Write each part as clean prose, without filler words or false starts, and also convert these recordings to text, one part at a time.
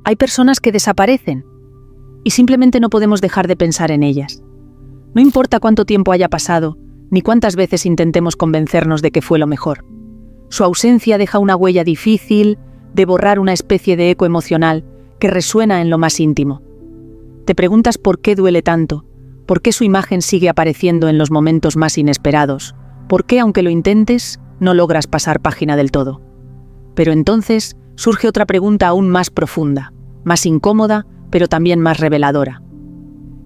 Hay personas que desaparecen y simplemente no podemos dejar de pensar en ellas. No importa cuánto tiempo haya pasado, ni cuántas veces intentemos convencernos de que fue lo mejor. Su ausencia deja una huella difícil de borrar, una especie de eco emocional que resuena en lo más íntimo. Te preguntas por qué duele tanto, por qué su imagen sigue apareciendo en los momentos más inesperados, por qué, aunque lo intentes, no logras pasar página del todo. Pero entonces surge otra pregunta aún más profunda, más incómoda, pero también más reveladora.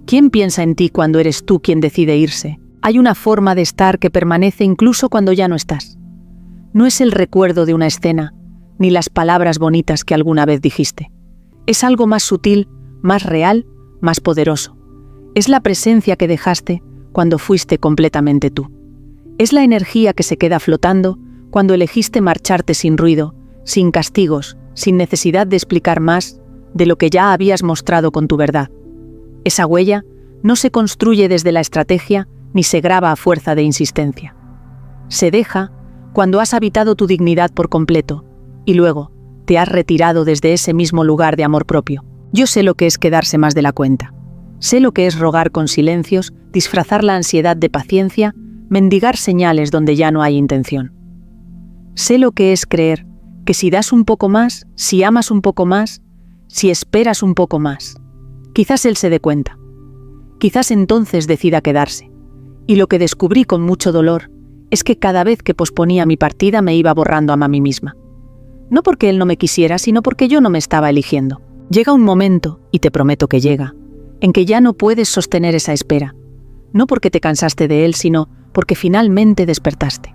¿Quién piensa en ti cuando eres tú quien decide irse? Hay una forma de estar que permanece incluso cuando ya no estás. No es el recuerdo de una escena, ni las palabras bonitas que alguna vez dijiste. Es algo más sutil, más real, más poderoso. Es la presencia que dejaste cuando fuiste completamente tú. Es la energía que se queda flotando cuando elegiste marcharte sin ruido, sin castigos, sin necesidad de explicar más de lo que ya habías mostrado con tu verdad. Esa huella no se construye desde la estrategia ni se graba a fuerza de insistencia. Se deja cuando has habitado tu dignidad por completo y luego te has retirado desde ese mismo lugar de amor propio. Yo sé lo que es quedarse más de la cuenta. Sé lo que es rogar con silencios, disfrazar la ansiedad de paciencia, mendigar señales donde ya no hay intención. Sé lo que es creer que si das un poco más, si amas un poco más, si esperas un poco más, quizás él se dé cuenta. Quizás entonces decida quedarse. Y lo que descubrí con mucho dolor es que cada vez que posponía mi partida me iba borrando a mí misma. No porque él no me quisiera, sino porque yo no me estaba eligiendo. Llega un momento, y te prometo que llega, en que ya no puedes sostener esa espera. No porque te cansaste de él, sino porque finalmente despertaste.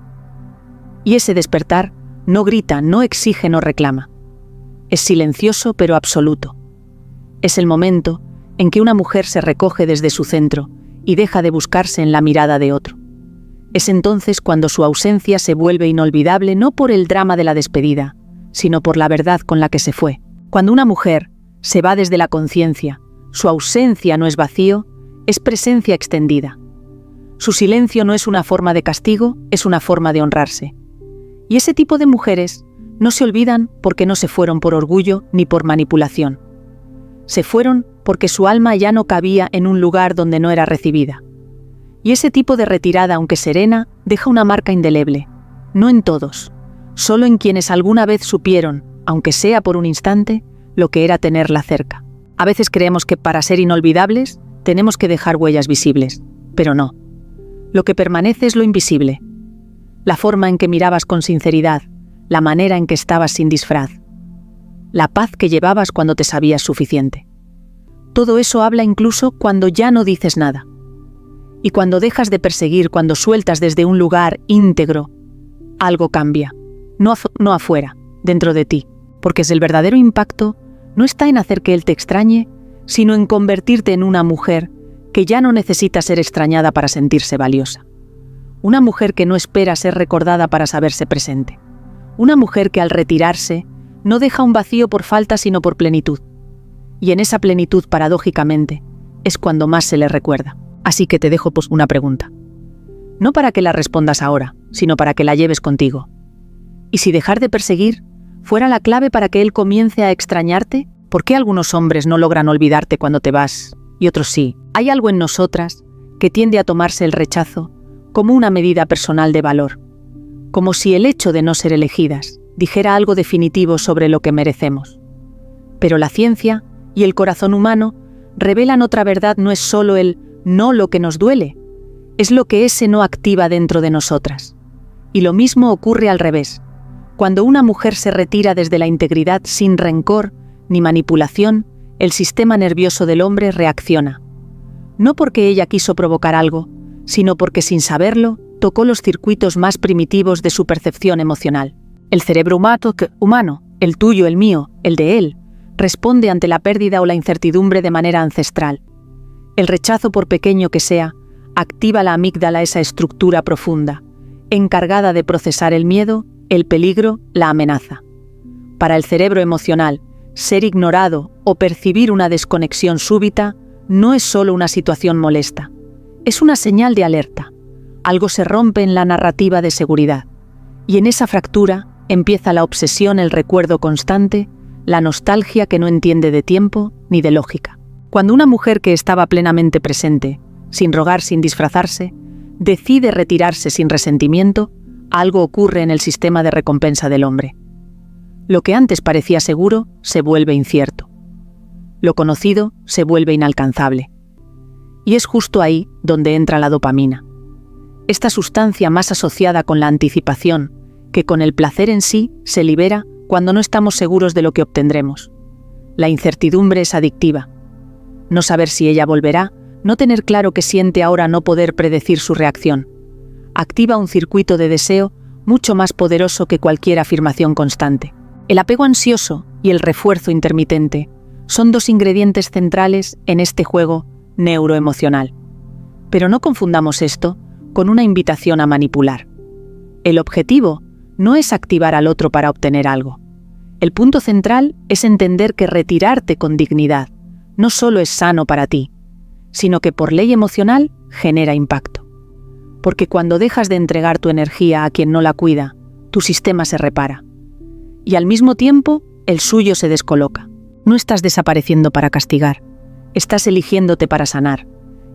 Y ese despertar no grita, no exige, no reclama. Es silencioso pero absoluto. Es el momento en que una mujer se recoge desde su centro y deja de buscarse en la mirada de otro. Es entonces cuando su ausencia se vuelve inolvidable, no por el drama de la despedida, sino por la verdad con la que se fue. Cuando una mujer se va desde la conciencia, su ausencia no es vacío, es presencia extendida. Su silencio no es una forma de castigo, es una forma de honrarse. Y ese tipo de mujeres no se olvidan porque no se fueron por orgullo ni por manipulación. Se fueron porque su alma ya no cabía en un lugar donde no era recibida. Y ese tipo de retirada, aunque serena, deja una marca indeleble. No en todos, solo en quienes alguna vez supieron, aunque sea por un instante, lo que era tenerla cerca. A veces creemos que para ser inolvidables tenemos que dejar huellas visibles, pero no. Lo que permanece es lo invisible. La forma en que mirabas con sinceridad, la manera en que estabas sin disfraz, la paz que llevabas cuando te sabías suficiente. Todo eso habla incluso cuando ya no dices nada. Y cuando dejas de perseguir, cuando sueltas desde un lugar íntegro, algo cambia. No afuera, dentro de ti, porque el verdadero impacto no está en hacer que él te extrañe, sino en convertirte en una mujer que ya no necesita ser extrañada para sentirse valiosa. Una mujer que no espera ser recordada para saberse presente. Una mujer que al retirarse no deja un vacío por falta sino por plenitud. Y en esa plenitud, paradójicamente, es cuando más se le recuerda. Así que te dejo una pregunta. No para que la respondas ahora, sino para que la lleves contigo. ¿Y si dejar de perseguir fuera la clave para que él comience a extrañarte? ¿Por qué algunos hombres no logran olvidarte cuando te vas y otros sí? Hay algo en nosotras que tiende a tomarse el rechazo como una medida personal de valor, como si el hecho de no ser elegidas dijera algo definitivo sobre lo que merecemos. Pero la ciencia y el corazón humano revelan otra verdad. No es solo el no lo que nos duele, es lo que ese no activa dentro de nosotras. Y lo mismo ocurre al revés. Cuando una mujer se retira desde la integridad sin rencor ni manipulación, el sistema nervioso del hombre reacciona. No porque ella quiso provocar algo, sino porque sin saberlo, tocó los circuitos más primitivos de su percepción emocional. El cerebro humano, el tuyo, el mío, el de él, responde ante la pérdida o la incertidumbre de manera ancestral. El rechazo, por pequeño que sea, activa la amígdala, esa estructura profunda, encargada de procesar el miedo, el peligro, la amenaza. Para el cerebro emocional, ser ignorado o percibir una desconexión súbita no es solo una situación molesta, es una señal de alerta. Algo se rompe en la narrativa de seguridad, y en esa fractura empieza la obsesión, el recuerdo constante, la nostalgia que no entiende de tiempo ni de lógica. Cuando una mujer que estaba plenamente presente, sin rogar, sin disfrazarse, decide retirarse sin resentimiento, algo ocurre en el sistema de recompensa del hombre. Lo que antes parecía seguro se vuelve incierto. Lo conocido se vuelve inalcanzable. Y es justo ahí donde entra la dopamina. Esta sustancia más asociada con la anticipación que con el placer en sí se libera cuando no estamos seguros de lo que obtendremos. La incertidumbre es adictiva. No saber si ella volverá, no tener claro qué siente ahora, no poder predecir su reacción. Activa un circuito de deseo mucho más poderoso que cualquier afirmación constante. El apego ansioso y el refuerzo intermitente son dos ingredientes centrales en este juego neuroemocional. Pero no confundamos esto con una invitación a manipular. El objetivo no es activar al otro para obtener algo. El punto central es entender que retirarte con dignidad no solo es sano para ti, sino que por ley emocional genera impacto. Porque cuando dejas de entregar tu energía a quien no la cuida, tu sistema se repara. Y al mismo tiempo, el suyo se descoloca. No estás desapareciendo para castigar, estás eligiéndote para sanar.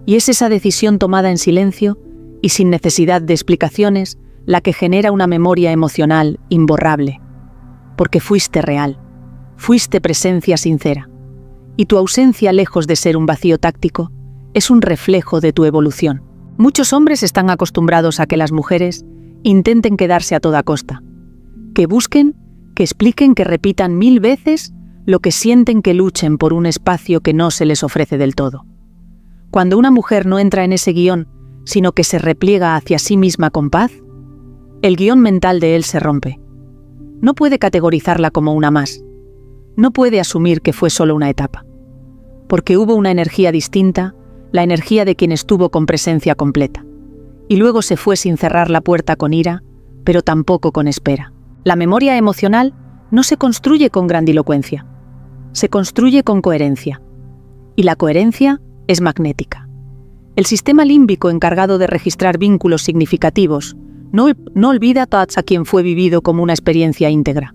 Y es esa decisión tomada en silencio y sin necesidad de explicaciones la que genera una memoria emocional imborrable. Porque fuiste real, fuiste presencia sincera. Y tu ausencia, lejos de ser un vacío táctico, es un reflejo de tu evolución. Muchos hombres están acostumbrados a que las mujeres intenten quedarse a toda costa, que busquen, que expliquen, que repitan 1000 veces lo que sienten, que luchen por un espacio que no se les ofrece del todo. Cuando una mujer no entra en ese guión, sino que se repliega hacia sí misma con paz, el guión mental de él se rompe. No puede categorizarla como una más. No puede asumir que fue solo una etapa. Porque hubo una energía distinta, la energía de quien estuvo con presencia completa. Y luego se fue sin cerrar la puerta con ira, pero tampoco con espera. La memoria emocional no se construye con grandilocuencia. Se construye con coherencia. Y la coherencia es magnética. El sistema límbico encargado de registrar vínculos significativos no olvida a quien fue vivido como una experiencia íntegra.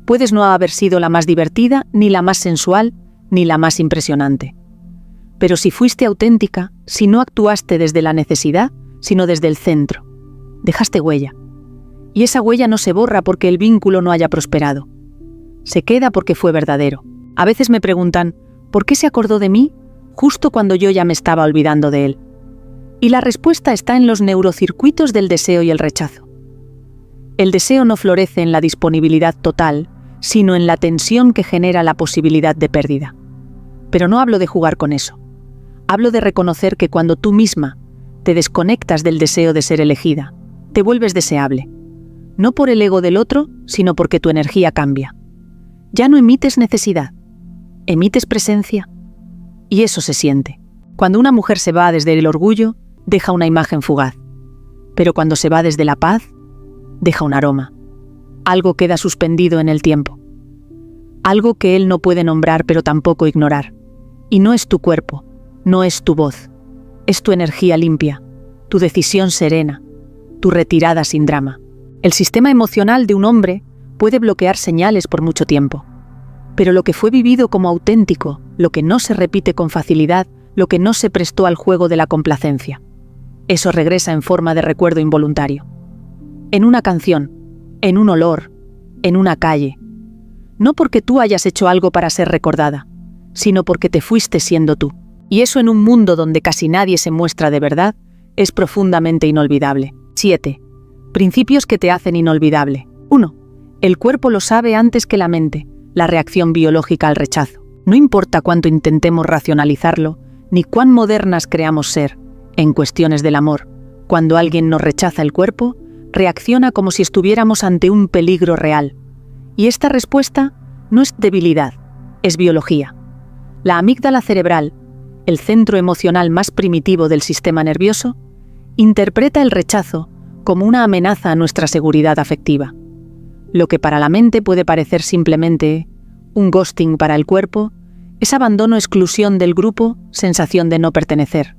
Puedes no haber sido la más divertida, ni la más sensual, ni la más impresionante. Pero si fuiste auténtica, si no actuaste desde la necesidad, sino desde el centro, dejaste huella. Y esa huella no se borra porque el vínculo no haya prosperado. Se queda porque fue verdadero. A veces me preguntan, ¿por qué se acordó de mí justo cuando yo ya me estaba olvidando de él? Y la respuesta está en los neurocircuitos del deseo y el rechazo. El deseo no florece en la disponibilidad total, sino en la tensión que genera la posibilidad de pérdida. Pero no hablo de jugar con eso. Hablo de reconocer que cuando tú misma te desconectas del deseo de ser elegida, te vuelves deseable. No por el ego del otro, sino porque tu energía cambia. Ya no emites necesidad, emites presencia. Y eso se siente. Cuando una mujer se va desde el orgullo, deja una imagen fugaz. Pero cuando se va desde la paz, deja un aroma. Algo queda suspendido en el tiempo. Algo que él no puede nombrar pero tampoco ignorar. Y no es tu cuerpo, no es tu voz. Es tu energía limpia, tu decisión serena, tu retirada sin drama. El sistema emocional de un hombre puede bloquear señales por mucho tiempo. Pero lo que fue vivido como auténtico, lo que no se repite con facilidad, lo que no se prestó al juego de la complacencia, eso regresa en forma de recuerdo involuntario. En una canción, en un olor, en una calle. No porque tú hayas hecho algo para ser recordada, sino porque te fuiste siendo tú. Y eso en un mundo donde casi nadie se muestra de verdad, es profundamente inolvidable. 7. Principios que te hacen inolvidable. 1. El cuerpo lo sabe antes que la mente, la reacción biológica al rechazo. No importa cuánto intentemos racionalizarlo, ni cuán modernas creamos ser, en cuestiones del amor, cuando alguien nos rechaza, el cuerpo reacciona como si estuviéramos ante un peligro real. Y esta respuesta no es debilidad, es biología. La amígdala cerebral, el centro emocional más primitivo del sistema nervioso, interpreta el rechazo como una amenaza a nuestra seguridad afectiva. Lo que para la mente puede parecer simplemente un ghosting, para el cuerpo es abandono, exclusión del grupo, sensación de no pertenecer.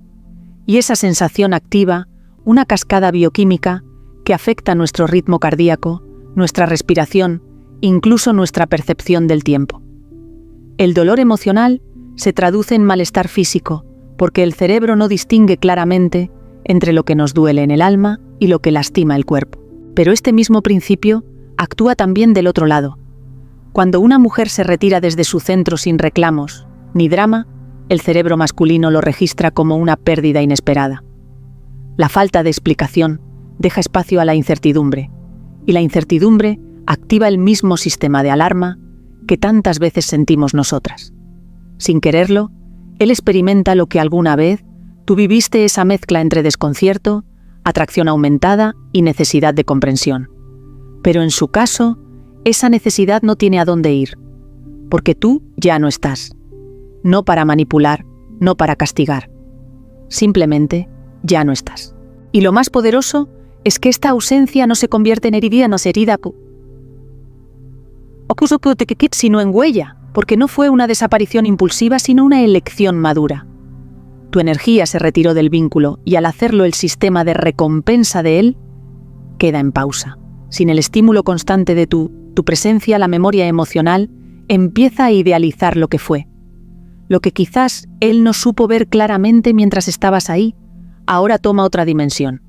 Y esa sensación activa una cascada bioquímica que afecta nuestro ritmo cardíaco, nuestra respiración incluso nuestra percepción del tiempo. El dolor emocional se traduce en malestar físico, porque el cerebro no distingue claramente entre lo que nos duele en el alma y lo que lastima el cuerpo. Pero este mismo principio actúa también del otro lado. Cuando una mujer se retira desde su centro sin reclamos ni drama, el cerebro masculino lo registra como una pérdida inesperada. La falta de explicación deja espacio a la incertidumbre, y la incertidumbre activa el mismo sistema de alarma que tantas veces sentimos nosotras. Sin quererlo, él experimenta lo que alguna vez tú viviste, esa mezcla entre desconcierto, atracción aumentada y necesidad de comprensión. Pero en su caso, esa necesidad no tiene a dónde ir, porque tú ya no estás. No para manipular, no para castigar. Simplemente ya no estás. Y lo más poderoso es que esta ausencia no se convierte en herida, sino en huella, porque no fue una desaparición impulsiva, sino una elección madura. Tu energía se retiró del vínculo y al hacerlo el sistema de recompensa de él queda en pausa. Sin el estímulo constante de tu presencia, la memoria emocional empieza a idealizar lo que fue. Lo que quizás él no supo ver claramente mientras estabas ahí, ahora toma otra dimensión.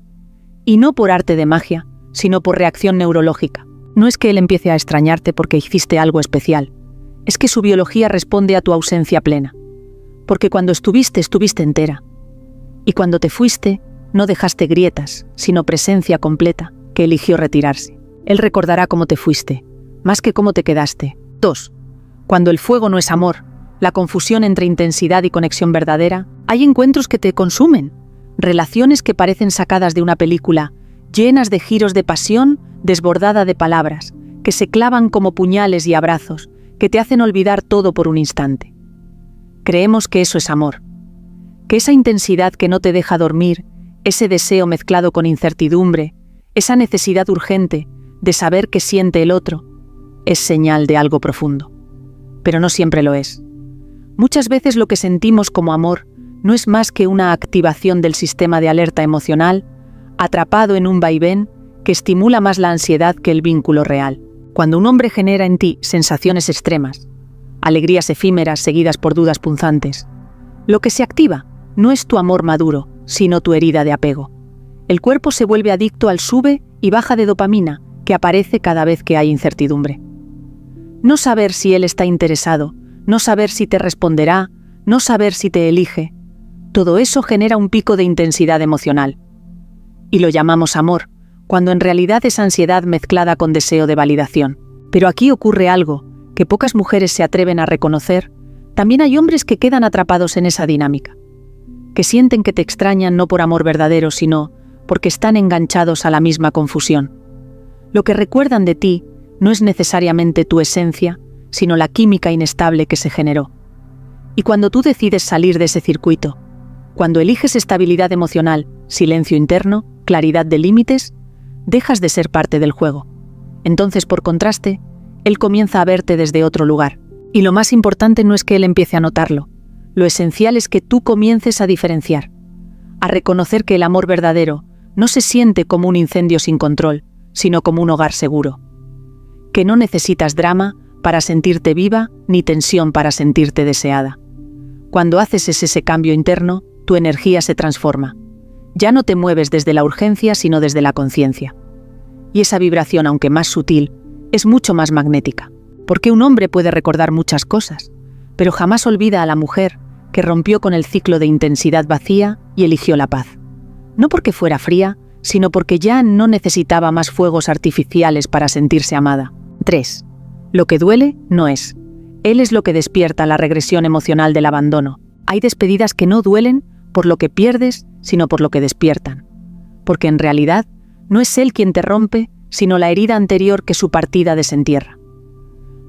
Y no por arte de magia, sino por reacción neurológica. No es que él empiece a extrañarte porque hiciste algo especial, es que su biología responde a tu ausencia plena. Porque cuando estuviste entera. Y cuando te fuiste, no dejaste grietas, sino presencia completa, que eligió retirarse. Él recordará cómo te fuiste, más que cómo te quedaste. 2. Cuando el fuego no es amor, la confusión entre intensidad y conexión verdadera, hay encuentros que te consumen, relaciones que parecen sacadas de una película, llenas de giros de pasión, desbordada de palabras, que se clavan como puñales y abrazos, que te hacen olvidar todo por un instante. Creemos que eso es amor, que esa intensidad que no te deja dormir, ese deseo mezclado con incertidumbre, esa necesidad urgente de saber qué siente el otro, es señal de algo profundo. Pero no siempre lo es. Muchas veces lo que sentimos como amor no es más que una activación del sistema de alerta emocional, atrapado en un vaivén que estimula más la ansiedad que el vínculo real. Cuando un hombre genera en ti sensaciones extremas, alegrías efímeras seguidas por dudas punzantes, lo que se activa no es tu amor maduro, sino tu herida de apego. El cuerpo se vuelve adicto al sube y baja de dopamina que aparece cada vez que hay incertidumbre. No saber si él está interesado, no saber si te responderá, no saber si te elige, todo eso genera un pico de intensidad emocional. Y lo llamamos amor, cuando en realidad es ansiedad mezclada con deseo de validación. Pero aquí ocurre algo que pocas mujeres se atreven a reconocer. También hay hombres que quedan atrapados en esa dinámica, que sienten que te extrañan no por amor verdadero, sino porque están enganchados a la misma confusión. Lo que recuerdan de ti no es necesariamente tu esencia, sino la química inestable que se generó. Y cuando tú decides salir de ese circuito, cuando eliges estabilidad emocional, silencio interno, claridad de límites, dejas de ser parte del juego. Entonces, por contraste, él comienza a verte desde otro lugar. Y lo más importante no es que él empiece a notarlo. Lo esencial es que tú comiences a diferenciar, a reconocer que el amor verdadero no se siente como un incendio sin control, sino como un hogar seguro. Que no necesitas drama para sentirte viva, ni tensión para sentirte deseada. Cuando haces ese cambio interno, tu energía se transforma. Ya no te mueves desde la urgencia, sino desde la conciencia. Y esa vibración, aunque más sutil, es mucho más magnética. Porque un hombre puede recordar muchas cosas, pero jamás olvida a la mujer que rompió con el ciclo de intensidad vacía y eligió la paz. No porque fuera fría, sino porque ya no necesitaba más fuegos artificiales para sentirse amada. 3. Lo que duele no es. Él es lo que despierta la regresión emocional del abandono. Hay despedidas que no duelen por lo que pierdes, sino por lo que despiertan. Porque en realidad no es él quien te rompe, sino la herida anterior que su partida desentierra.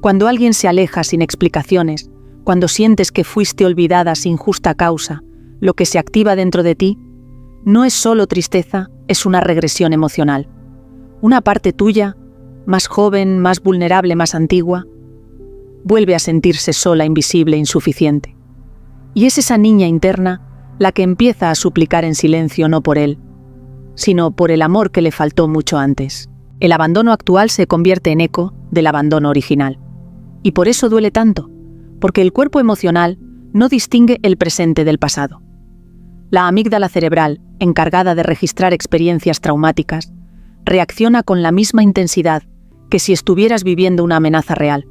Cuando alguien se aleja sin explicaciones, cuando sientes que fuiste olvidada sin justa causa, lo que se activa dentro de ti no es solo tristeza, es una regresión emocional. Una parte tuya, más joven, más vulnerable, más antigua, vuelve a sentirse sola, invisible, insuficiente. Y es esa niña interna la que empieza a suplicar en silencio no por él, sino por el amor que le faltó mucho antes. El abandono actual se convierte en eco del abandono original. Y por eso duele tanto, porque el cuerpo emocional no distingue el presente del pasado. La amígdala cerebral, encargada de registrar experiencias traumáticas, reacciona con la misma intensidad que si estuvieras viviendo una amenaza real.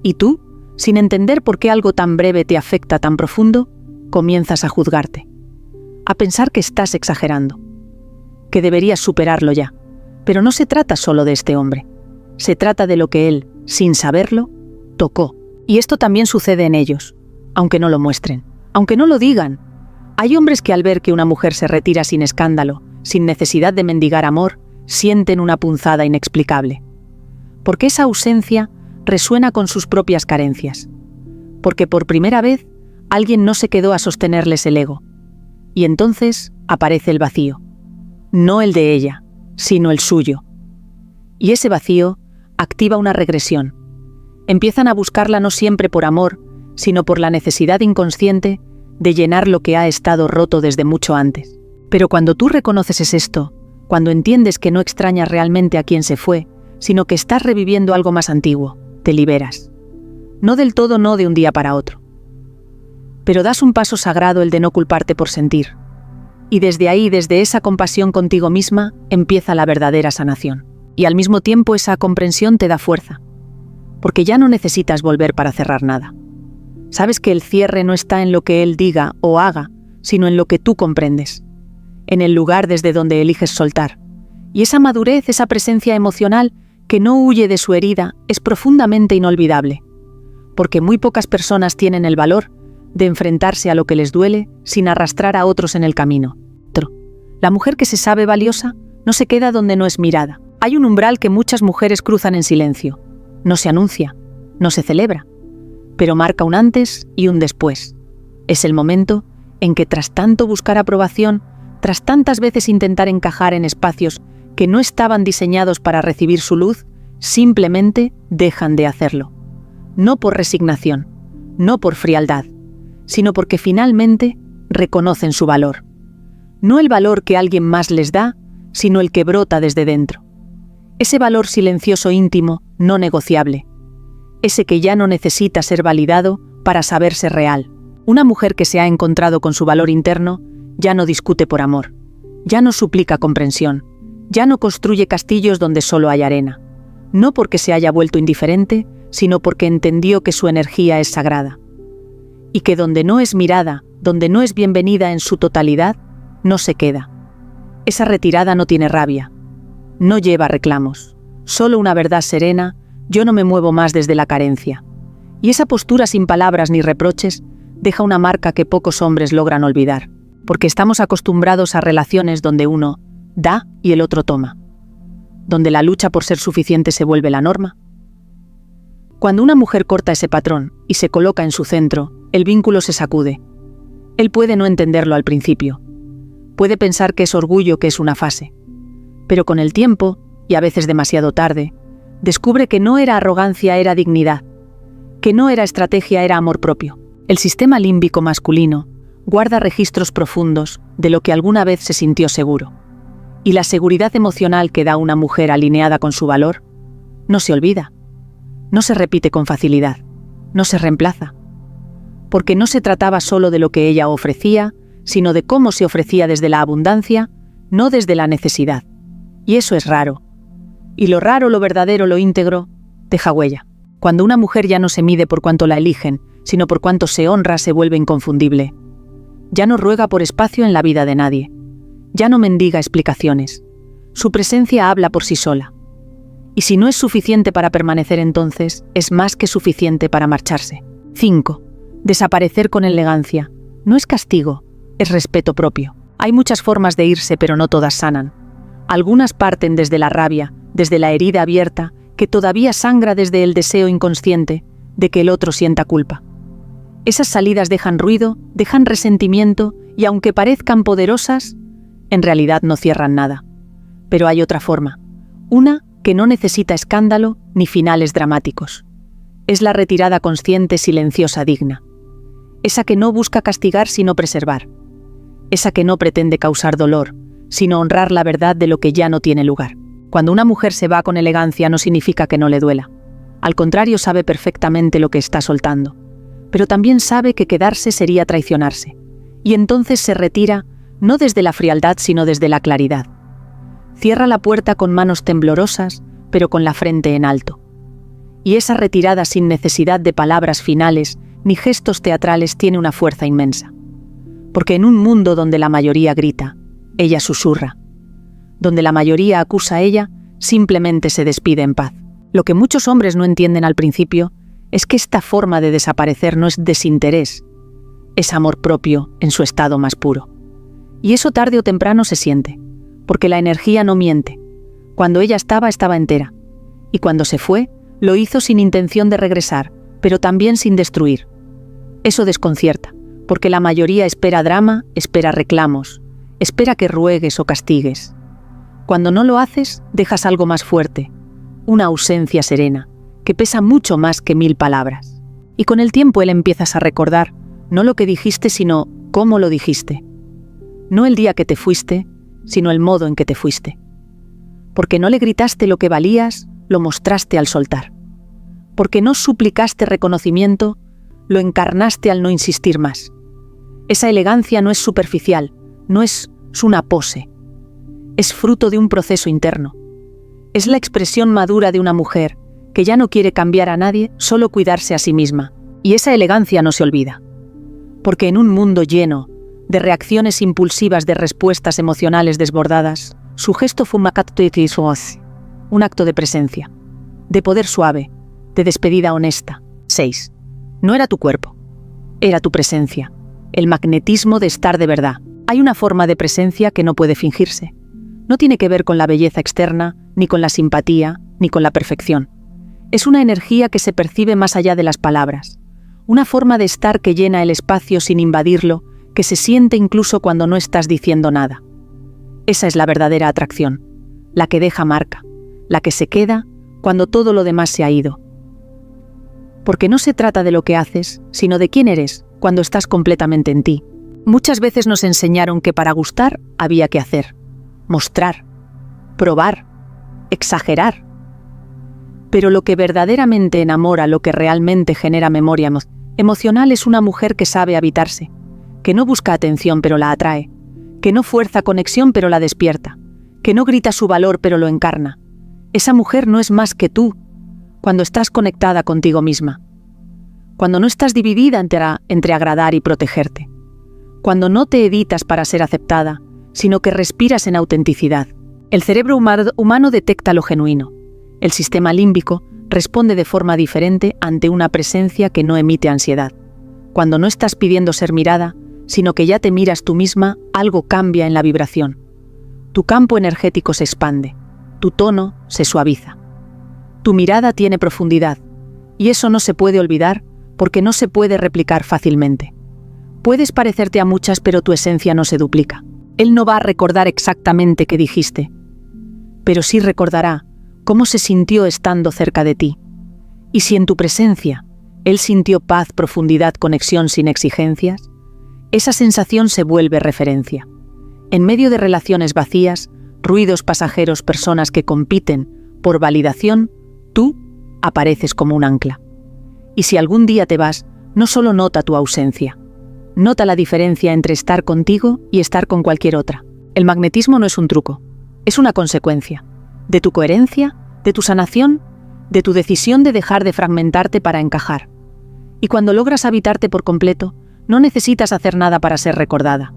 Y tú, sin entender por qué algo tan breve te afecta tan profundo, comienzas a juzgarte, a pensar que estás exagerando, que deberías superarlo ya. Pero no se trata solo de este hombre, se trata de lo que él, sin saberlo, tocó. Y esto también sucede en ellos, aunque no lo muestren, aunque no lo digan. Hay hombres que al ver que una mujer se retira sin escándalo, sin necesidad de mendigar amor, sienten una punzada inexplicable. Porque esa ausencia resuena con sus propias carencias. Porque por primera vez alguien no se quedó a sostenerles el ego. Y entonces aparece el vacío. No el de ella, sino el suyo. Y ese vacío activa una regresión. Empiezan a buscarla no siempre por amor, sino por la necesidad inconsciente de llenar lo que ha estado roto desde mucho antes. Pero cuando tú reconoces esto, cuando entiendes que no extrañas realmente a quien se fue, sino que estás reviviendo algo más antiguo, te liberas. No del todo, no de un día para otro. Pero das un paso sagrado, el de no culparte por sentir. Y desde ahí, desde esa compasión contigo misma, empieza la verdadera sanación. Y al mismo tiempo esa comprensión te da fuerza. Porque ya no necesitas volver para cerrar nada. Sabes que el cierre no está en lo que él diga o haga, sino en lo que tú comprendes. En el lugar desde donde eliges soltar. Y esa madurez, esa presencia emocional que no huye de su herida, es profundamente inolvidable. Porque muy pocas personas tienen el valor de enfrentarse a lo que les duele sin arrastrar a otros en el camino. La mujer que se sabe valiosa no se queda donde no es mirada. Hay un umbral que muchas mujeres cruzan en silencio. No se anuncia, no se celebra, pero marca un antes y un después. Es el momento en que tras tanto buscar aprobación, tras tantas veces intentar encajar en espacios que no estaban diseñados para recibir su luz, simplemente dejan de hacerlo. No por resignación, no por frialdad, sino porque finalmente reconocen su valor. No el valor que alguien más les da, sino el que brota desde dentro. Ese valor silencioso íntimo, no negociable. Ese que ya no necesita ser validado para saberse real. Una mujer que se ha encontrado con su valor interno, ya no discute por amor, ya no suplica comprensión, ya no construye castillos donde solo hay arena. No porque se haya vuelto indiferente, sino porque entendió que su energía es sagrada. Y que donde no es mirada, donde no es bienvenida en su totalidad, no se queda. Esa retirada no tiene rabia, no lleva reclamos, solo una verdad serena: yo no me muevo más desde la carencia. Y esa postura sin palabras ni reproches deja una marca que pocos hombres logran olvidar, porque estamos acostumbrados a relaciones donde uno da y el otro toma, donde la lucha por ser suficiente se vuelve la norma. Cuando una mujer corta ese patrón y se coloca en su centro, el vínculo se sacude. Él puede no entenderlo al principio. Puede pensar que es orgullo, que es una fase. Pero con el tiempo, y a veces demasiado tarde, descubre que no era arrogancia, era dignidad. Que no era estrategia, era amor propio. El sistema límbico masculino guarda registros profundos de lo que alguna vez se sintió seguro. Y la seguridad emocional que da una mujer alineada con su valor no se olvida. No se repite con facilidad. No se reemplaza. Porque no se trataba solo de lo que ella ofrecía, sino de cómo se ofrecía desde la abundancia, no desde la necesidad. Y eso es raro. Y lo raro, lo verdadero, lo íntegro, deja huella. Cuando una mujer ya no se mide por cuánto la eligen, sino por cuánto se honra, se vuelve inconfundible. Ya no ruega por espacio en la vida de nadie. Ya no mendiga explicaciones. Su presencia habla por sí sola. Y si no es suficiente para permanecer, entonces es más que suficiente para marcharse. 5. Desaparecer con elegancia. No es castigo, es respeto propio. Hay muchas formas de irse, pero no todas sanan. Algunas parten desde la rabia, desde la herida abierta, que todavía sangra desde el deseo inconsciente de que el otro sienta culpa. Esas salidas dejan ruido, dejan resentimiento, y aunque parezcan poderosas, en realidad no cierran nada. Pero hay otra forma, una que no necesita escándalo ni finales dramáticos. Es la retirada consciente, silenciosa, digna. Esa que no busca castigar sino preservar. Esa que no pretende causar dolor, sino honrar la verdad de lo que ya no tiene lugar. Cuando una mujer se va con elegancia no significa que no le duela. Al contrario, sabe perfectamente lo que está soltando. Pero también sabe que quedarse sería traicionarse. Y entonces se retira, no desde la frialdad, sino desde la claridad. Cierra la puerta con manos temblorosas, pero con la frente en alto. Y esa retirada sin necesidad de palabras finales ni gestos teatrales tiene una fuerza inmensa. Porque en un mundo donde la mayoría grita, ella susurra. Donde la mayoría acusa a ella, simplemente se despide en paz. Lo que muchos hombres no entienden al principio es que esta forma de desaparecer no es desinterés, es amor propio en su estado más puro. Y eso tarde o temprano se siente, porque la energía no miente. Cuando ella estaba entera. Y cuando se fue, lo hizo sin intención de regresar, pero también sin destruir. Eso desconcierta, porque la mayoría espera drama, espera reclamos, espera que ruegues o castigues. Cuando no lo haces, dejas algo más fuerte, una ausencia serena, que pesa mucho más que 1000 palabras. Y con el tiempo él empiezas a recordar, no lo que dijiste, sino cómo lo dijiste. No el día que te fuiste, sino el modo en que te fuiste. Porque no le gritaste lo que valías, lo mostraste al soltar. Porque no suplicaste reconocimiento, lo encarnaste al no insistir más. Esa elegancia no es superficial, no es una pose. Es fruto de un proceso interno. Es la expresión madura de una mujer que ya no quiere cambiar a nadie, solo cuidarse a sí misma. Y esa elegancia no se olvida. Porque en un mundo lleno de reacciones impulsivas, de respuestas emocionales desbordadas, su gesto fue un acto de presencia, de poder suave, de despedida honesta. 6. No era tu cuerpo, era tu presencia, el magnetismo de estar de verdad. Hay una forma de presencia que no puede fingirse. No tiene que ver con la belleza externa, ni con la simpatía, ni con la perfección. Es una energía que se percibe más allá de las palabras. Una forma de estar que llena el espacio sin invadirlo, que se siente incluso cuando no estás diciendo nada. Esa es la verdadera atracción, la que deja marca, la que se queda cuando todo lo demás se ha ido. Porque no se trata de lo que haces, sino de quién eres cuando estás completamente en ti. Muchas veces nos enseñaron que para gustar había que hacer, mostrar, probar, exagerar. Pero lo que verdaderamente enamora, lo que realmente genera memoria emocional es una mujer que sabe habitarse, que no busca atención pero la atrae, que no fuerza conexión pero la despierta, que no grita su valor pero lo encarna. Esa mujer no es más que tú, cuando estás conectada contigo misma, cuando no estás dividida entre agradar y protegerte, cuando no te editas para ser aceptada, sino que respiras en autenticidad. El cerebro humano detecta lo genuino. El sistema límbico responde de forma diferente ante una presencia que no emite ansiedad. Cuando no estás pidiendo ser mirada, sino que ya te miras tú misma, algo cambia en la vibración. Tu campo energético se expande, tu tono se suaviza. Tu mirada tiene profundidad, y eso no se puede olvidar porque no se puede replicar fácilmente. Puedes parecerte a muchas, pero tu esencia no se duplica. Él no va a recordar exactamente qué dijiste, pero sí recordará cómo se sintió estando cerca de ti. Y si en tu presencia él sintió paz, profundidad, conexión sin exigencias, esa sensación se vuelve referencia. En medio de relaciones vacías, ruidos pasajeros, personas que compiten por validación, tú apareces como un ancla. Y si algún día te vas, no solo nota tu ausencia, nota la diferencia entre estar contigo y estar con cualquier otra. El magnetismo no es un truco, es una consecuencia de tu coherencia, de tu sanación, de tu decisión de dejar de fragmentarte para encajar. Y cuando logras habitarte por completo, no necesitas hacer nada para ser recordada,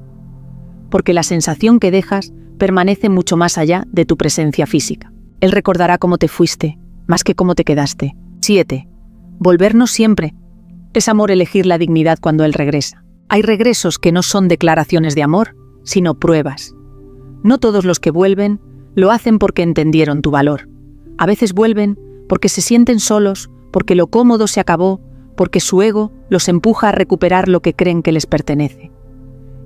porque la sensación que dejas permanece mucho más allá de tu presencia física. Él recordará cómo te fuiste, más que cómo te quedaste. 7. Volvernos siempre. Es amor elegir la dignidad cuando él regresa. Hay regresos que no son declaraciones de amor, sino pruebas. No todos los que vuelven lo hacen porque entendieron tu valor. A veces vuelven porque se sienten solos, porque lo cómodo se acabó, porque su ego los empuja a recuperar lo que creen que les pertenece.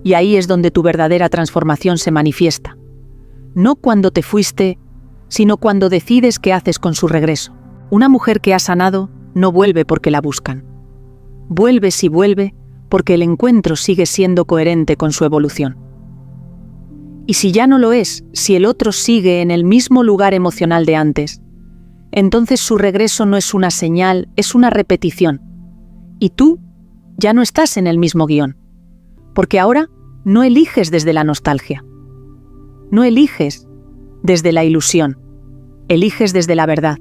Y ahí es donde tu verdadera transformación se manifiesta. No cuando te fuiste, sino cuando decides qué haces con su regreso. Una mujer que ha sanado no vuelve porque la buscan. Vuelve si vuelve porque el encuentro sigue siendo coherente con su evolución. Y si ya no lo es, si el otro sigue en el mismo lugar emocional de antes, entonces su regreso no es una señal, es una repetición. Y tú ya no estás en el mismo guión, porque ahora no eliges desde la nostalgia, no eliges desde la ilusión, eliges desde la verdad,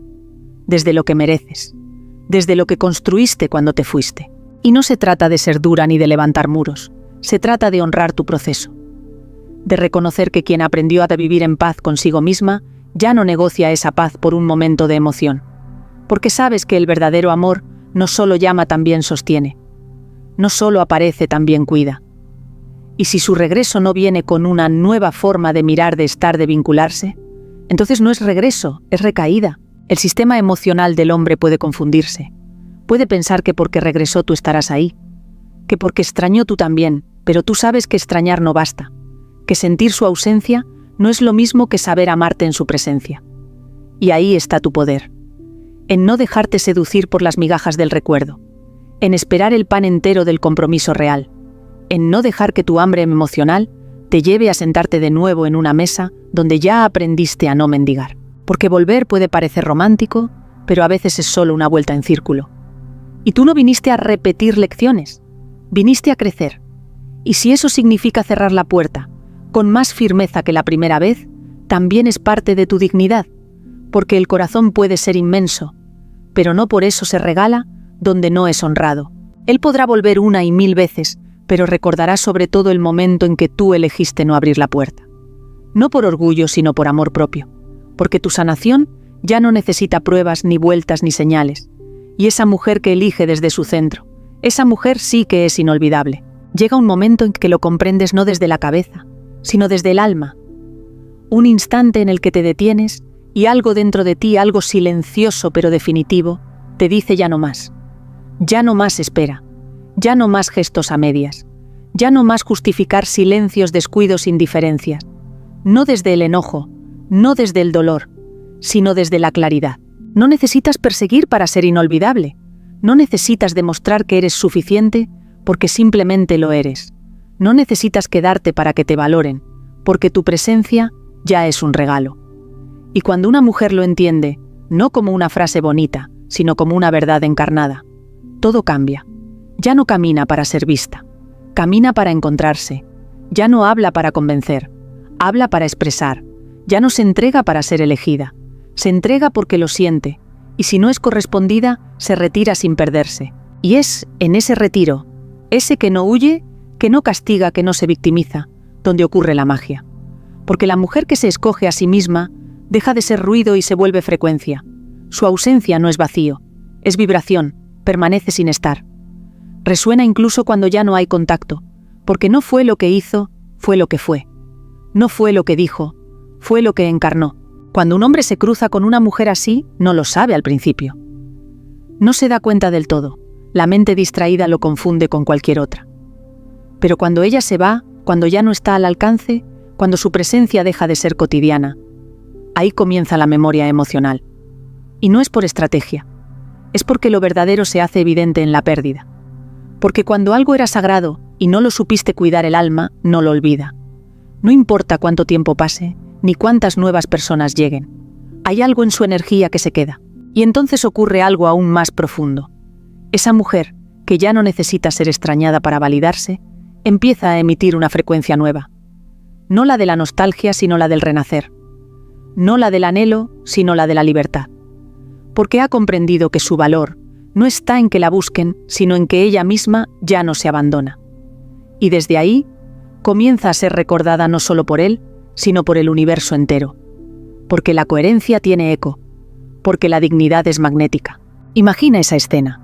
desde lo que mereces, desde lo que construiste cuando te fuiste. Y no se trata de ser dura ni de levantar muros, se trata de honrar tu proceso, de reconocer que quien aprendió a vivir en paz consigo misma ya no negocia esa paz por un momento de emoción, porque sabes que el verdadero amor no solo llama, también sostiene, no solo aparece, también cuida. Y si su regreso no viene con una nueva forma de mirar, de estar, de vincularse, entonces no es regreso, es recaída. El sistema emocional del hombre puede confundirse. Puede pensar que porque regresó tú estarás ahí, que porque extrañó tú también, pero tú sabes que extrañar no basta, que sentir su ausencia no es lo mismo que saber amarte en su presencia. Y ahí está tu poder, en no dejarte seducir por las migajas del recuerdo, en esperar el pan entero del compromiso real, en no dejar que tu hambre emocional te lleve a sentarte de nuevo en una mesa donde ya aprendiste a no mendigar. Porque volver puede parecer romántico, pero a veces es solo una vuelta en círculo. Y tú no viniste a repetir lecciones, viniste a crecer. Y si eso significa cerrar la puerta con más firmeza que la primera vez, también es parte de tu dignidad, porque el corazón puede ser inmenso, pero no por eso se regala donde no es honrado. Él podrá volver una y mil veces, pero recordará sobre todo el momento en que tú elegiste no abrir la puerta. No por orgullo, sino por amor propio, porque tu sanación ya no necesita pruebas, ni vueltas, ni señales. Y esa mujer que elige desde su centro, esa mujer sí que es inolvidable. Llega un momento en que lo comprendes no desde la cabeza, sino desde el alma. Un instante en el que te detienes y algo dentro de ti, algo silencioso pero definitivo, te dice ya no más. Ya no más espera. Ya no más gestos a medias. Ya no más justificar silencios, descuidos, indiferencias. No desde el enojo, no desde el dolor, sino desde la claridad. No necesitas perseguir para ser inolvidable. No necesitas demostrar que eres suficiente porque simplemente lo eres. No necesitas quedarte para que te valoren, porque tu presencia ya es un regalo. Y cuando una mujer lo entiende, no como una frase bonita, sino como una verdad encarnada, todo cambia. Ya no camina para ser vista, camina para encontrarse. Ya no habla para convencer, habla para expresar. Ya no se entrega para ser elegida, se entrega porque lo siente, y si no es correspondida, se retira sin perderse. Y es en ese retiro, ese que no huye, que no castiga, que no se victimiza, donde ocurre la magia. Porque la mujer que se escoge a sí misma deja de ser ruido y se vuelve frecuencia. Su ausencia no es vacío, es vibración, permanece sin estar. Resuena incluso cuando ya no hay contacto, porque no fue lo que hizo, fue lo que fue. No fue lo que dijo, fue lo que encarnó. Cuando un hombre se cruza con una mujer así, no lo sabe al principio. No se da cuenta del todo, la mente distraída lo confunde con cualquier otra. Pero cuando ella se va, cuando ya no está al alcance, cuando su presencia deja de ser cotidiana, ahí comienza la memoria emocional. Y no es por estrategia, es porque lo verdadero se hace evidente en la pérdida. Porque cuando algo era sagrado y no lo supiste cuidar, el alma no lo olvida. No importa cuánto tiempo pase, ni cuántas nuevas personas lleguen. Hay algo en su energía que se queda. Y entonces ocurre algo aún más profundo. Esa mujer, que ya no necesita ser extrañada para validarse, empieza a emitir una frecuencia nueva. No la de la nostalgia, sino la del renacer. No la del anhelo, sino la de la libertad. Porque ha comprendido que su valor no está en que la busquen, sino en que ella misma ya no se abandona. Y desde ahí, comienza a ser recordada no solo por él, sino por el universo entero. Porque la coherencia tiene eco, porque la dignidad es magnética. Imagina esa escena.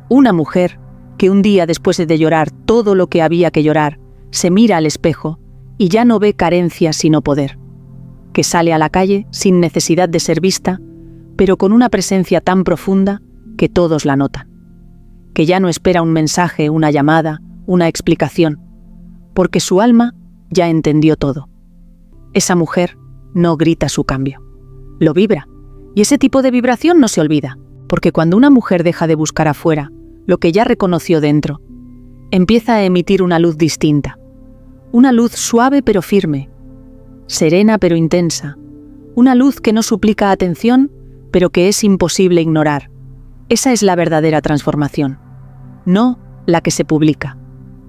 Una mujer que un día, después de llorar todo lo que había que llorar, se mira al espejo y ya no ve carencia sino poder. Que sale a la calle sin necesidad de ser vista, pero con una presencia tan profunda que todos la notan. Que ya no espera un mensaje, una llamada, una explicación, porque su alma ya entendió todo. Esa mujer no grita su cambio, lo vibra, y ese tipo de vibración no se olvida, porque cuando una mujer deja de buscar afuera lo que ya reconoció dentro, empieza a emitir una luz distinta, una luz suave pero firme, serena pero intensa, una luz que no suplica atención, pero que es imposible ignorar. Esa es la verdadera transformación. No la que se publica,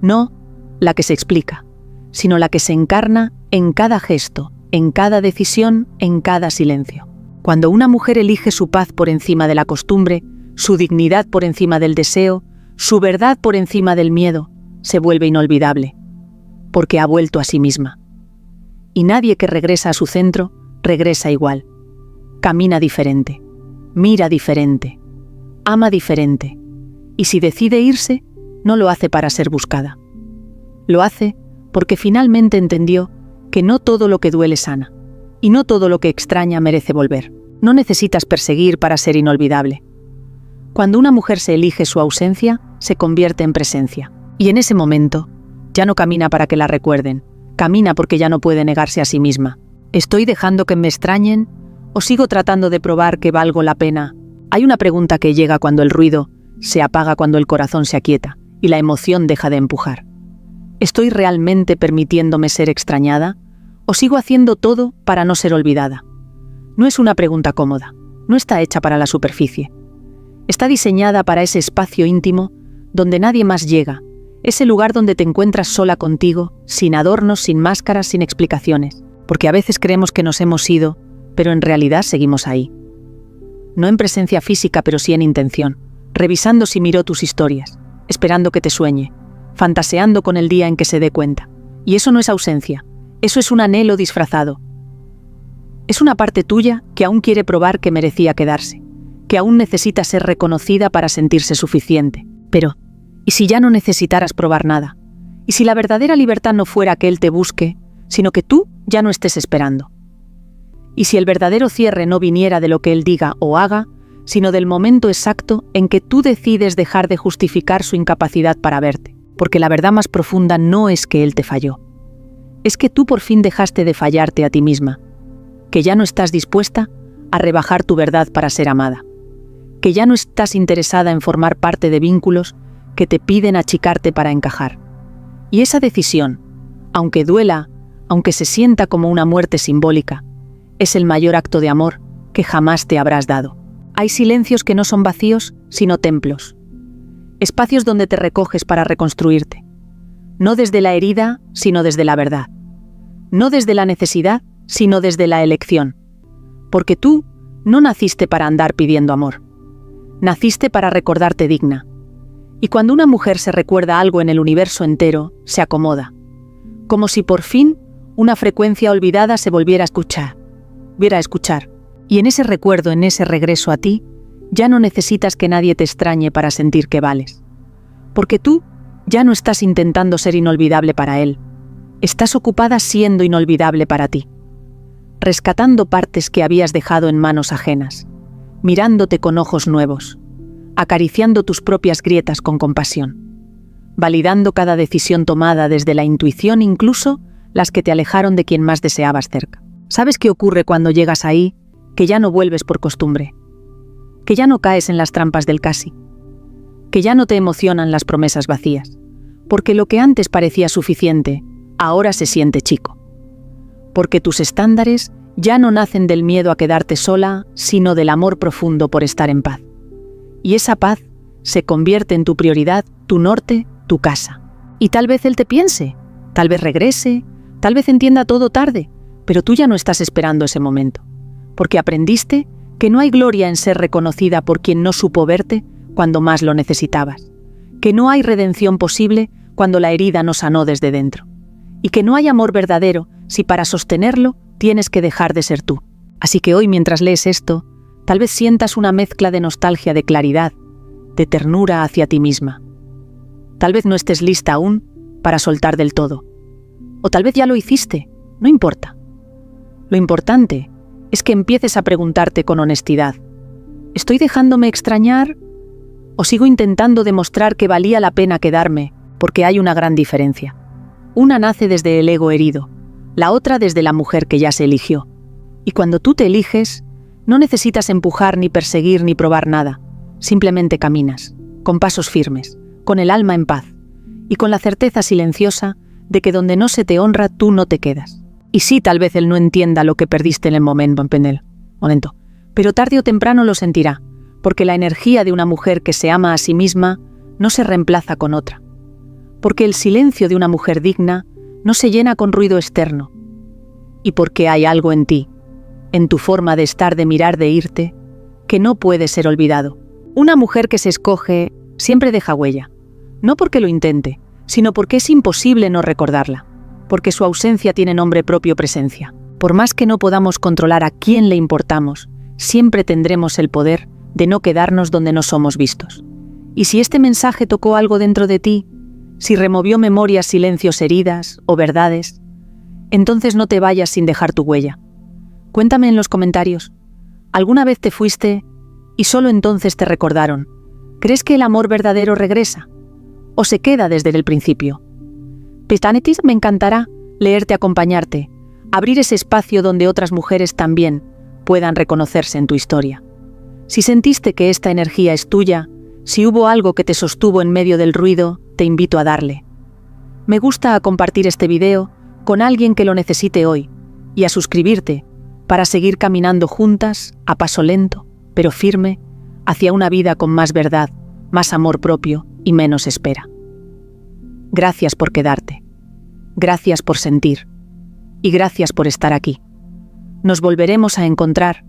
no la que se explica, sino la que se encarna en cada gesto, en cada decisión, en cada silencio. Cuando una mujer elige su paz por encima de la costumbre, su dignidad por encima del deseo, su verdad por encima del miedo, se vuelve inolvidable, porque ha vuelto a sí misma. Y nadie que regresa a su centro, regresa igual. Camina diferente, mira diferente, ama diferente, y si decide irse, no lo hace para ser buscada. Lo hace porque finalmente entendió que no todo lo que duele sana, y no todo lo que extraña merece volver. No necesitas perseguir para ser inolvidable. Cuando una mujer se elige su ausencia, se convierte en presencia. Y en ese momento, ya no camina para que la recuerden, camina porque ya no puede negarse a sí misma. ¿Estoy dejando que me extrañen? ¿O sigo tratando de probar que valgo la pena? Hay una pregunta que llega cuando el ruido se apaga, cuando el corazón se aquieta y la emoción deja de empujar. ¿Estoy realmente permitiéndome ser extrañada? ¿O sigo haciendo todo para no ser olvidada? No es una pregunta cómoda, no está hecha para la superficie. Está diseñada para ese espacio íntimo donde nadie más llega, ese lugar donde te encuentras sola contigo, sin adornos, sin máscaras, sin explicaciones, porque a veces creemos que nos hemos ido, pero en realidad seguimos ahí. No en presencia física, pero sí en intención, revisando si miró tus historias, esperando que te sueñe, fantaseando con el día en que se dé cuenta. Y eso no es ausencia, eso es un anhelo disfrazado. Es una parte tuya que aún quiere probar que merecía quedarse, que aún necesita ser reconocida para sentirse suficiente. Pero, ¿y si ya no necesitaras probar nada? ¿Y si la verdadera libertad no fuera que él te busque, sino que tú ya no estés esperando? ¿Y si el verdadero cierre no viniera de lo que él diga o haga, sino del momento exacto en que tú decides dejar de justificar su incapacidad para verte? Porque la verdad más profunda no es que él te falló. Es que tú por fin dejaste de fallarte a ti misma, que ya no estás dispuesta a rebajar tu verdad para ser amada, que ya no estás interesada en formar parte de vínculos que te piden achicarte para encajar. Y esa decisión, aunque duela, aunque se sienta como una muerte simbólica, es el mayor acto de amor que jamás te habrás dado. Hay silencios que no son vacíos, sino templos. Espacios donde te recoges para reconstruirte. No desde la herida, sino desde la verdad. No desde la necesidad, sino desde la elección. Porque tú no naciste para andar pidiendo amor. Naciste para recordarte digna. Y cuando una mujer se recuerda algo en el universo entero, se acomoda. Como si por fin una frecuencia olvidada se volviera a escuchar. Y en ese recuerdo, en ese regreso a ti, ya no necesitas que nadie te extrañe para sentir que vales. Porque tú ya no estás intentando ser inolvidable para él. Estás ocupada siendo inolvidable para ti. Rescatando partes que habías dejado en manos ajenas. Mirándote con ojos nuevos. Acariciando tus propias grietas con compasión. Validando cada decisión tomada desde la intuición, incluso las que te alejaron de quien más deseabas cerca. ¿Sabes qué ocurre cuando llegas ahí? Que ya no vuelves por costumbre. Que ya no caes en las trampas del casi. Que ya no te emocionan las promesas vacías. Porque lo que antes parecía suficiente, ahora se siente chico. Porque tus estándares ya no nacen del miedo a quedarte sola, sino del amor profundo por estar en paz. Y esa paz se convierte en tu prioridad, tu norte, tu casa. Y tal vez él te piense, tal vez regrese, tal vez entienda todo tarde, pero tú ya no estás esperando ese momento. Porque aprendiste que no hay gloria en ser reconocida por quien no supo verte cuando más lo necesitabas. Que no hay redención posible cuando la herida no sanó desde dentro. Y que no hay amor verdadero si para sostenerlo tienes que dejar de ser tú. Así que hoy, mientras lees esto, tal vez sientas una mezcla de nostalgia, de claridad, de ternura hacia ti misma. Tal vez no estés lista aún para soltar del todo. O tal vez ya lo hiciste, no importa. Lo importante es que empieces a preguntarte con honestidad: ¿estoy dejándome extrañar? ¿O sigo intentando demostrar que valía la pena quedarme? Porque hay una gran diferencia. Una nace desde el ego herido, la otra desde la mujer que ya se eligió. Y cuando tú te eliges, no necesitas empujar, ni perseguir, ni probar nada. Simplemente caminas, con pasos firmes, con el alma en paz, y con la certeza silenciosa de que donde no se te honra, tú no te quedas. Y sí, tal vez él no entienda lo que perdiste en el momento, pero tarde o temprano lo sentirá, porque la energía de una mujer que se ama a sí misma no se reemplaza con otra. Porque el silencio de una mujer digna no se llena con ruido externo. Y porque hay algo en ti, en tu forma de estar, de mirar, de irte, que no puede ser olvidado. Una mujer que se escoge siempre deja huella, no porque lo intente, sino porque es imposible no recordarla, porque su ausencia tiene nombre propio, presencia. Por más que no podamos controlar a quién le importamos, siempre tendremos el poder de no quedarnos donde no somos vistos. Y si este mensaje tocó algo dentro de ti, si removió memorias, silencios, heridas o verdades, entonces no te vayas sin dejar tu huella. Cuéntame en los comentarios, ¿alguna vez te fuiste y solo entonces te recordaron? ¿Crees que el amor verdadero regresa? ¿O se queda desde el principio? Pestanetis, me encantará leerte, acompañarte, abrir ese espacio donde otras mujeres también puedan reconocerse en tu historia. Si sentiste que esta energía es tuya, si hubo algo que te sostuvo en medio del ruido, te invito a darle me gusta, a compartir este video con alguien que lo necesite hoy y a suscribirte para seguir caminando juntas a paso lento, pero firme, hacia una vida con más verdad, más amor propio y menos espera. Gracias por quedarte. Gracias por sentir. Y gracias por estar aquí. Nos volveremos a encontrar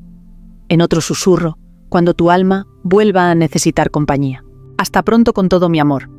en otro susurro cuando tu alma vuelva a necesitar compañía. Hasta pronto con todo mi amor.